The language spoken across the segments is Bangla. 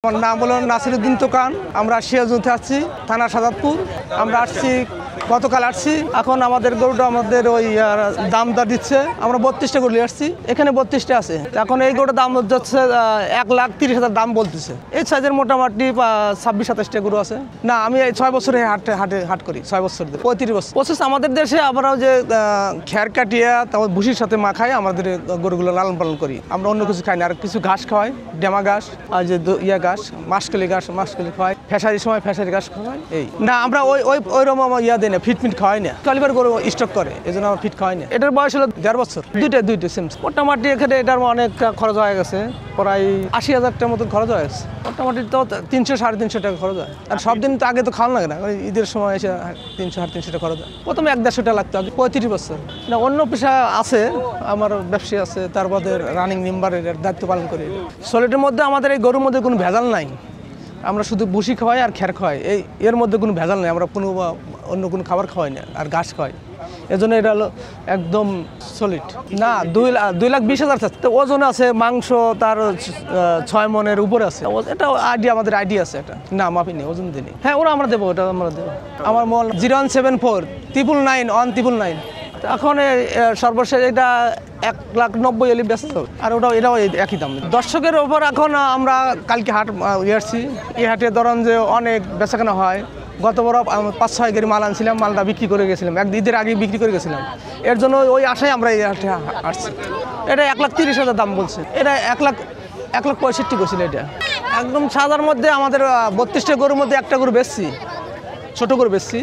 আমার নাম হলো নাসিরউদ্দিন তোকান। আমরা সিরাজগঞ্জে আসছি, থানা সাজাদপুর। আমরা আসছি গতকাল আসছি। এখন আমাদের গরুটা আমাদের ওই দামটা দিচ্ছে। আমরা 32টা গরু নিয়ে আসছি, এখানে 32টা আছে। এখন এই গরুটার দাম হচ্ছে 1,30,000 দাম বলতেছে। এই সাইজের মোটামুটি 26-27টা গরু আছে। না, আমি এই 6 বছরে হাট করি, 6 বছর 35 বছর প্রসেস। আমাদের দেশে আমরাও যে খ্যার কাটিয়া তারপর ভুসির সাথে মাখাই আমাদের গরুগুলো লালন পালন করি। আমরা অন্য কিছু খাই না, আর কিছু ঘাস খাওয়াই, ডেমা ঘাস আর যে ঘাস, মাসকলি খাওয়াই, ফেসারির সময় ফেসারি ঘাস খাওয়াই। এই না, আমরা ওই রকম দিই না, ফিট খাওয়াই না। কালিবার গরু স্টক করে, এই জন্য আমরা ফিট খাওয়াই না। এটার বয়স হলো 1.5 বছর। দুইটা সেম। মোটামুটি এখানে এটার অনেকটা খরচ হয়ে গেছে, প্রায় 80,000 টাকার মতো খরচ হয়ে গেছে। মোটামুটি তো 300-350 টাকা খরচ হয়। আর সব দিন তো আগে তো খাওয়ানো লাগে না, ঈদের সময় এসে 300-350 টাকা খরচ হয়। প্রথমে 1-150 টাকা লাগতো আগে, 35 বছর। না, অন্য পেশা আছে, আমার ব্যবসা আছে, তারপরে রানিং মেম্বারের দায়িত্ব পালন করি। সলিডের মধ্যে আমাদের এই গরুর মধ্যে কোনো ভেজাল নাই। আমরা শুধু ভুসি খাওয়াই আর খ্যার খাওয়াই, এর মধ্যে কোনো ভেজাল নেই। আমরা কোনো অন্য কোনো খাবার খাওয়াই না, আর ঘাস খাওয়াই। এজন্য এটা হলো একদম সলিড। না, 2,20,000 তো ওজন আছে। মাংস তার 6 মনের উপরে আছে। এটা আমাদের আইডিয়া আছে। এটা না, মাপি নেই, ওজন দিই। হ্যাঁ, ওরা আমরা দেবো, ওটা আমরা দেবো। আমার মোবাইল 0174-999-199। এখন সর্বশেষ এটা 1,90,000 হলে বেঁচে যাবে। আর এটাও একই দাম। দর্শকের ওপর এখন আমরা কালকে হাট আসছি। এই হাটে ধরেন যে অনেক বেচাকেনা হয়। গত বড় 5-6 গাড়ি মাল আনছিলাম, মালটা বিক্রি করে গেছিলাম, ঈদের আগে বিক্রি করে গেছিলাম। এর জন্য ওই আশায় আমরা এই হাটে আসছি। এটা 1,30,000 দাম বলছে। এটা 1,65,000 করছিল। এটা একদম সাদার মধ্যে আমাদের 32টা গরুর মধ্যে একটা গরু বেচছি, ছোটো গরু বেচছি।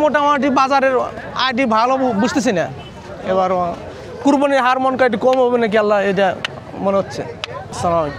মোটামুটি বাজারের আইডি ভালো বুঝতেছি না। এবার কুরবানির হার মন একটু কম হবে নাকি আল্লাহ, এটা মনে হচ্ছে। আসসালামু আলাইকুম।